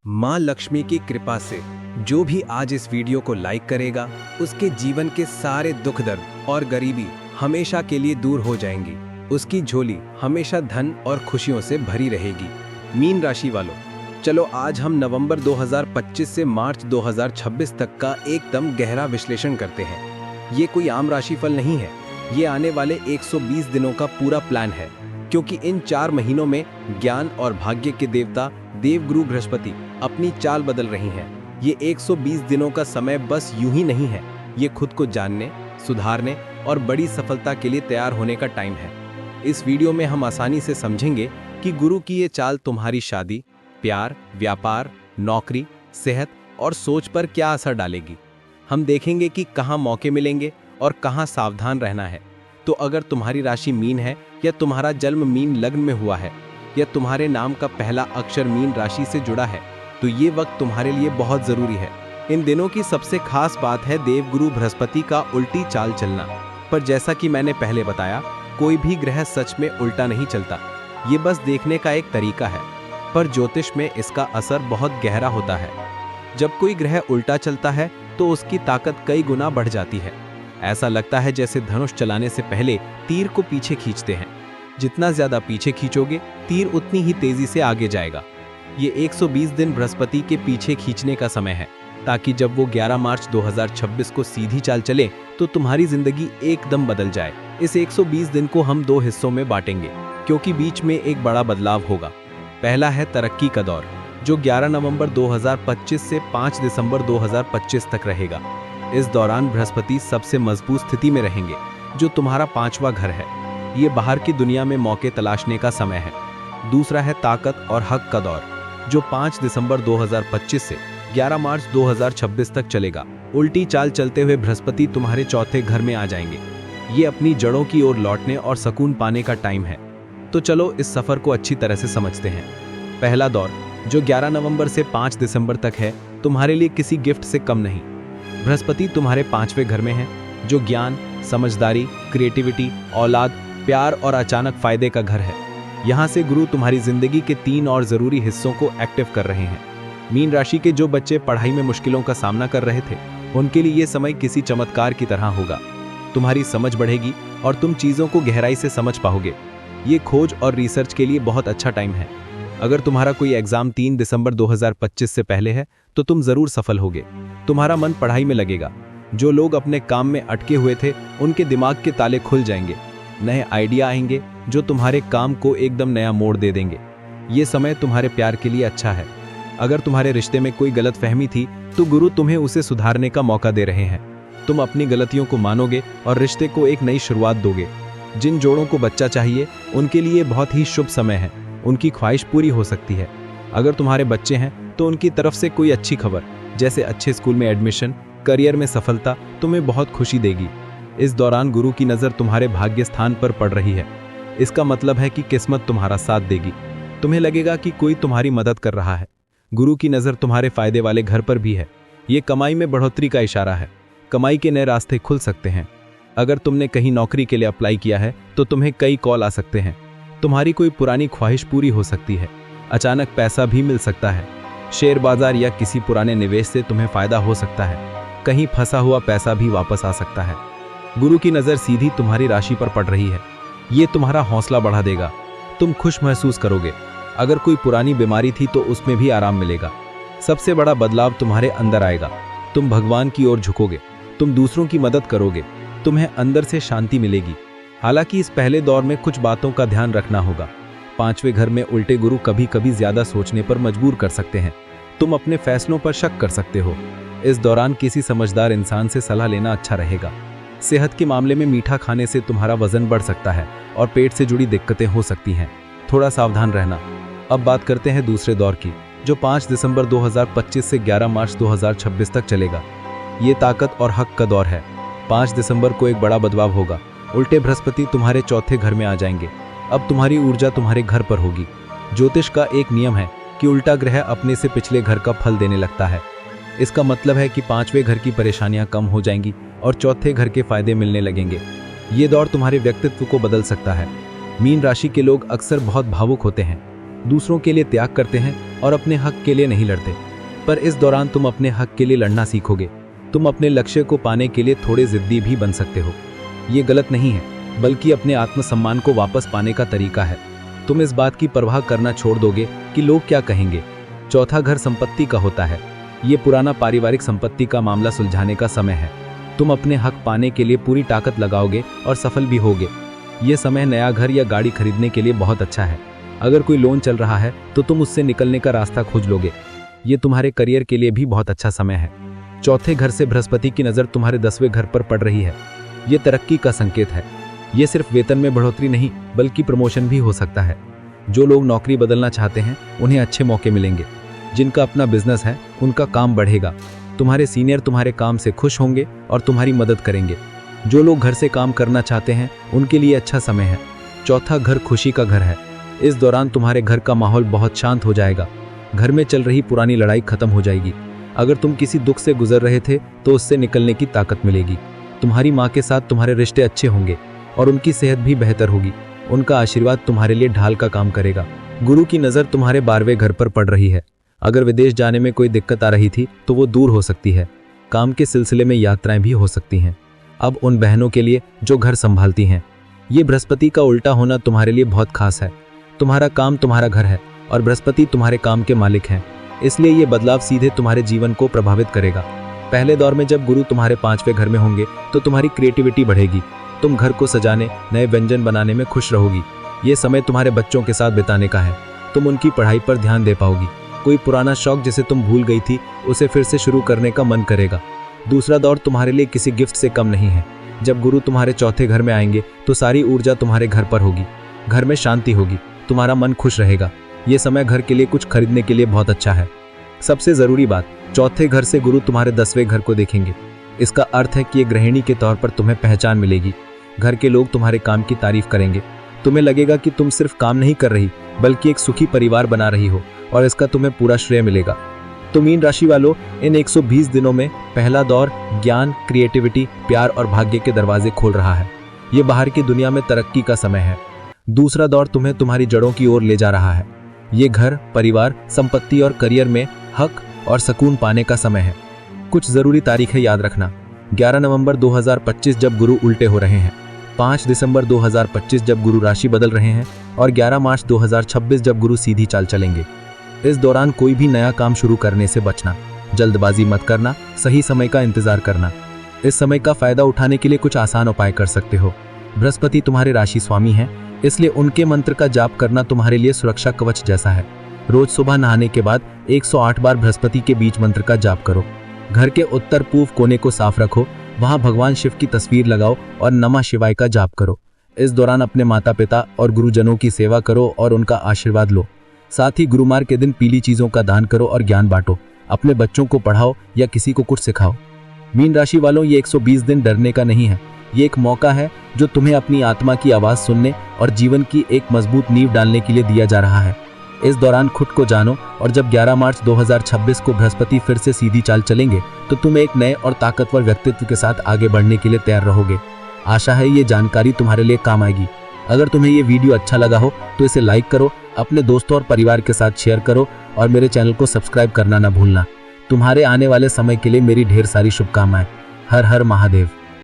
माँ लक्ष्मी की कृपा से जो भी आज इस वीडियो को लाइक करेगा उसके जीवन के सारे दुख दर्द और गरीबी हमेशा के लिए दूर हो जाएंगी। उसकी झोली हमेशा धन और खुशियों से भरी रहेगी। मीन राशि वालों, चलो आज हम नवंबर 2025 से मार्च 2026 तक का एकदम गहरा विश्लेषण करते हैं। ये कोई आम राशिफल नहीं है, ये आने वाले 120 दिनों का पूरा प्लान है, क्योंकि इन 4 महीनों में ज्ञान और भाग्य के देवता देवगुरु बृहस्पति अपनी चाल बदल रही हैं। ये 120 दिनों का समय बस यूं ही नहीं है, ये खुद को जानने, सुधारने और बड़ी सफलता के लिए तैयार होने का टाइम है। इस वीडियो में हम आसानी से समझेंगे कि गुरु की ये चाल तुम्हारी शादी, प्यार, व्यापार, नौकरी, सेहत और सोच पर क्या असर डालेगी। हम देखेंगे कि कहाँ मौके मिलेंगे और कहाँ सावधान रहना है। तो अगर तुम्हारी राशि मीन है या तुम्हारा जन्म मीन लग्न में हुआ है या तुम्हारे नाम का पहला अक्षर मीन राशि से जुड़ा है, तो ये वक्त तुम्हारे लिए बहुत जरूरी है। इन दिनों की सबसे खास बात है देवगुरु बृहस्पति का उल्टी चाल चलना। पर जैसा कि मैंने पहले बताया, कोई भी ग्रह सच में उल्टा नहीं चलता, ये बस देखने का एक तरीका है। पर ज्योतिष में इसका असर बहुत गहरा होता है। जब कोई ग्रह उल्टा चलता है तो उसकी ताकत कई गुना बढ़ जाती है। ऐसा लगता है जैसे धनुष चलाने से पहले तीर को पीछे खींचते हैं। जितना ज्यादा पीछे खींचोगे, तीर उतनी ही तेजी से आगे जाएगा। ये 120 दिन बृहस्पति के पीछे खींचने का समय है, ताकि जब वो 11 मार्च 2026 को सीधी चाल चले तो तुम्हारी जिंदगी एकदम बदल जाए। इस 120 दिन को हम 2 हिस्सों में बांटेंगे, क्योंकि बीच में एक बड़ा बदलाव होगा। पहला है तरक्की का दौर, जो 11 नवंबर 2025 से 5 दिसंबर 2025 तक रहेगा। इस दौरान बृहस्पति सबसे मजबूत स्थिति में रहेंगे, जो तुम्हारा 5वां घर है। ये बाहर की दुनिया में मौके तलाशने का समय है। दूसरा है ताकत और हक का दौर, जो 5 दिसंबर 2025 से 11 मार्च 2026 तक चलेगा। उल्टी चाल चलते हुए बृहस्पति तुम्हारे 4थे घर में आ जाएंगे। ये अपनी जड़ों की ओर लौटने और सुकून पाने का टाइम है। तो चलो इस सफर को अच्छी तरह से समझते हैं। पहला दौर, जो 11 नवंबर से 5 दिसंबर तक है, तुम्हारे लिए किसी गिफ्ट से कम नहीं। बृहस्पति तुम्हारे 5वें घर में है, जो ज्ञान, समझदारी, क्रिएटिविटी, औलाद, प्यार और अचानक फायदे का घर है। यहाँ से गुरु तुम्हारी जिंदगी के 3 और जरूरी हिस्सों को एक्टिव कर रहे हैं। मीन राशि के जो बच्चे पढ़ाई में मुश्किलों का सामना कर रहे थे, उनके लिए ये समय किसी चमत्कार की तरह होगा। तुम्हारी समझ बढ़ेगी और तुम चीजों को गहराई से समझ पाओगे। ये खोज और रिसर्च के लिए बहुत अच्छा टाइम है। अगर तुम्हारा कोई एग्जाम 3 दिसंबर 2025 से पहले है, तो तुम जरूर सफल होगे। तुम्हारा मन पढ़ाई में लगेगा। जो लोग अपने काम में अटके हुए थे, उनके दिमाग के ताले खुल जाएंगे। नए आइडिया आएंगे जो तुम्हारे काम को एकदम नया मोड़ दे देंगे। ये समय तुम्हारे प्यार के लिए अच्छा है। अगर तुम्हारे रिश्ते में कोई गलतफहमी थी, तो गुरु तुम्हें उसे सुधारने का मौका दे रहे हैं। तुम अपनी गलतियों को मानोगे और रिश्ते को एक नई शुरुआत दोगे। जिन जोड़ों को बच्चा चाहिए, उनके लिए बहुत ही शुभ समय है। उनकी ख्वाहिश पूरी हो सकती है। अगर तुम्हारे बच्चे हैं, तो उनकी तरफ से कोई अच्छी खबर, जैसे अच्छे स्कूल में एडमिशन, करियर में सफलता, तुम्हें बहुत खुशी देगी। इस दौरान गुरु की नज़र तुम्हारे भाग्य स्थान पर पड़ रही है। इसका मतलब है कि किस्मत तुम्हारा साथ देगी। तुम्हें लगेगा कि कोई तुम्हारी मदद कर रहा है। गुरु की नज़र तुम्हारे फायदे वाले घर पर भी है। ये कमाई में बढ़ोतरी का इशारा है। कमाई के नए रास्ते खुल सकते हैं। अगर तुमने कहीं नौकरी के लिए अप्लाई किया है, तो तुम्हें कई कॉल आ सकते हैं। तुम्हारी कोई पुरानी ख्वाहिश पूरी हो सकती है। अचानक पैसा भी मिल सकता है। शेयर बाजार या किसी पुराने निवेश से तुम्हें फायदा हो सकता है। कहीं फंसा हुआ पैसा भी वापस आ सकता है। गुरु की नज़र सीधी तुम्हारी राशि पर पड़ रही है। ये तुम्हारा हौसला बढ़ा देगा। तुम खुश महसूस करोगे। अगर कोई पुरानी बीमारी थी, तो उसमें भी आराम मिलेगा। सबसे बड़ा बदलाव तुम्हारे अंदर आएगा। तुम भगवान की ओर झुकोगे। तुम दूसरों की मदद करोगे। तुम्हें अंदर से शांति मिलेगी। हालांकि इस पहले दौर में कुछ बातों का ध्यान रखना होगा। 5वें घर में उल्टे गुरु कभी कभी ज्यादा सोचने पर मजबूर कर सकते हैं। तुम अपने फैसलों पर शक कर सकते हो। इस दौरान किसी समझदार इंसान से सलाह लेना अच्छा रहेगा। सेहत के मामले में मीठा खाने से तुम्हारा वजन बढ़ सकता है और पेट से जुड़ी दिक्कतें हो सकती हैं। थोड़ा सावधान रहना। अब बात करते हैं दूसरे दौर की, जो 5 दिसंबर 2025 से 11 मार्च 2026 तक चलेगा। ये ताकत और हक का दौर है। 5 दिसंबर को एक बड़ा बदलाव होगा। उल्टे बृहस्पति तुम्हारे 4थे घर में आ जाएंगे। अब तुम्हारी ऊर्जा तुम्हारे घर पर होगी। ज्योतिष का एक नियम है कि उल्टा ग्रह अपने से पिछले घर का फल देने लगता है। इसका मतलब है कि 5वें घर की परेशानियां कम हो जाएंगी और 4थे घर के फायदे मिलने लगेंगे। ये दौर तुम्हारे व्यक्तित्व को बदल सकता है। मीन राशि के लोग अक्सर बहुत भावुक होते हैं। दूसरों के लिए त्याग करते हैं और अपने हक के लिए नहीं लड़ते। पर इस दौरान तुम अपने हक के लिए लड़ना सीखोगे। तुम अपने लक्ष्य को पाने के लिए थोड़े जिद्दी भी बन सकते हो। ये गलत नहीं है, बल्कि अपने आत्मसम्मान को वापस पाने का तरीका है। तुम इस बात की परवाह करना छोड़ दोगे कि लोग क्या कहेंगे। चौथा घर संपत्ति का होता है। ये पुराना पारिवारिक संपत्ति का मामला सुलझाने का समय है। तुम अपने हक पाने के लिए पूरी ताकत लगाओगे और सफल भी होगे। ये समय नया घर या गाड़ी खरीदने के लिए बहुत अच्छा है। अगर कोई लोन चल रहा है तो तुम उससे निकलने का रास्ता खोज लोगे। ये तुम्हारे करियर के लिए भी बहुत अच्छा समय है। चौथे घर से बृहस्पति की नज़र तुम्हारे 10वें घर पर पड़ रही है। ये तरक्की का संकेत है। ये सिर्फ वेतन में बढ़ोतरी नहीं, बल्कि प्रमोशन भी हो सकता है। जो लोग नौकरी बदलना चाहते हैं उन्हें अच्छे मौके मिलेंगे। जिनका अपना बिजनेस है उनका काम बढ़ेगा। तुम्हारे सीनियर तुम्हारे काम से खुश होंगे और तुम्हारी मदद करेंगे। जो लोग घर से काम करना चाहते हैं उनके लिए अच्छा समय है। चौथा घर खुशी का घर है। इस दौरान तुम्हारे घर का माहौल बहुत शांत हो जाएगा। घर में चल रही पुरानी लड़ाई खत्म हो जाएगी। अगर तुम किसी दुख से गुजर रहे थे तो उससे निकलने की ताकत मिलेगी। तुम्हारी माँ के साथ तुम्हारे रिश्ते अच्छे होंगे और उनकी सेहत भी बेहतर होगी। उनका आशीर्वाद तुम्हारे लिए ढाल का काम करेगा। गुरु की नज़र तुम्हारे 12वें घर पर पड़ रही है। अगर विदेश जाने में कोई दिक्कत आ रही थी तो वो दूर हो सकती है। काम के सिलसिले में यात्राएं भी हो सकती हैं। अब उन बहनों के लिए जो घर संभालती हैं, ये बृहस्पति का उल्टा होना तुम्हारे लिए बहुत खास है। तुम्हारा काम तुम्हारा घर है और बृहस्पति तुम्हारे काम के मालिक हैं। इसलिए ये बदलाव सीधे तुम्हारे जीवन को प्रभावित करेगा। पहले दौर में जब गुरु तुम्हारे 5वें घर में होंगे तो तुम्हारी क्रिएटिविटी बढ़ेगी। तुम घर को सजाने, नए व्यंजन बनाने में खुश रहोगी। ये समय तुम्हारे बच्चों के साथ बिताने का है। तुम उनकी पढ़ाई पर ध्यान दे पाओगी। कोई पुराना शौक जिसे तुम भूल गई थी उसे फिर से शुरू करने का मन करेगा। दूसरा दौर तुम्हारे लिए किसी गिफ्ट से कम नहीं है। जब गुरु तुम्हारे 4थे घर में आएंगे तो सारी ऊर्जा तुम्हारे घर पर होगी। घर में शांति होगी, तुम्हारा मन खुश रहेगा। ये समय घर के लिए कुछ खरीदने के लिए बहुत अच्छा है। सबसे जरूरी बात, 4थे घर से गुरु तुम्हारे 10वें घर को देखेंगे। इसका अर्थ है कि ये गृहिणी के तौर पर तुम्हें पहचान मिलेगी। घर के लोग तुम्हारे काम की तारीफ करेंगे। तुम्हें लगेगा कि तुम सिर्फ काम नहीं कर रही बल्कि एक सुखी परिवार बना रही हो और इसका तुम्हें पूरा श्रेय मिलेगा। तो मीन राशि वालों, इन 120 दिनों में पहला दौर ज्ञान, क्रिएटिविटी, प्यार और भाग्य के दरवाजे खोल रहा है। ये बाहर की दुनिया में तरक्की का समय है। दूसरा दौर तुम्हें तुम्हारी जड़ों की ओर ले जा रहा है। ये घर, परिवार, संपत्ति और करियर में हक और सुकून पाने का समय है। कुछ जरूरी तारीखें याद रखना। 11 नवंबर 2025 जब गुरु उल्टे हो रहे हैं, 5 दिसंबर 2025 जब गुरु राशि बदल रहे हैं और 11 मार्च 2026 जब गुरु सीधी चाल चलेंगे। इस दौरान कोई भी नया काम शुरू करने से बचना। जल्दबाजी मत करना, सही समय का इंतजार करना। इस समय का फायदा उठाने के लिए कुछ आसान उपाय कर सकते हो। बृहस्पति तुम्हारे राशि स्वामी हैं, इसलिए उनके मंत्र का जाप करना तुम्हारे लिए सुरक्षा कवच जैसा है। रोज सुबह नहाने के बाद 108 बार बृहस्पति के बीज मंत्र का जाप करो। घर के उत्तर पूर्व कोने को साफ रखो, वहां भगवान शिव की तस्वीर लगाओ और नमः शिवाय का जाप करो। इस दौरान अपने माता पिता और गुरुजनों की सेवा करो और उनका आशीर्वाद लो। साथ ही गुरुवार के दिन पीली चीजों का दान करो और ज्ञान बांटो। अपने बच्चों को पढ़ाओ या किसी को कुछ सिखाओ। मीन राशि वालों, ये 120 दिन डरने का नहीं है। ये एक मौका है जो तुम्हें अपनी आत्मा की आवाज सुनने और जीवन की एक मजबूत नींव डालने के लिए दिया जा रहा है। इस दौरान खुद को जानो और जब 11 मार्च 2026 को बृहस्पति फिर से सीधी चाल चलेंगे तो तुम एक नए और ताकतवर व्यक्तित्व के साथ आगे बढ़ने के लिए तैयार रहोगे। आशा है ये जानकारी तुम्हारे लिए काम आएगी। अगर तुम्हें ये वीडियो अच्छा लगा हो तो इसे लाइक करो, अपने दोस्तों और परिवार के साथ शेयर करो और मेरे चैनल को सब्सक्राइब करना ना भूलना। तुम्हारे आने वाले समय के लिए मेरी ढेर सारी शुभकामनाएं। हर हर महादेव।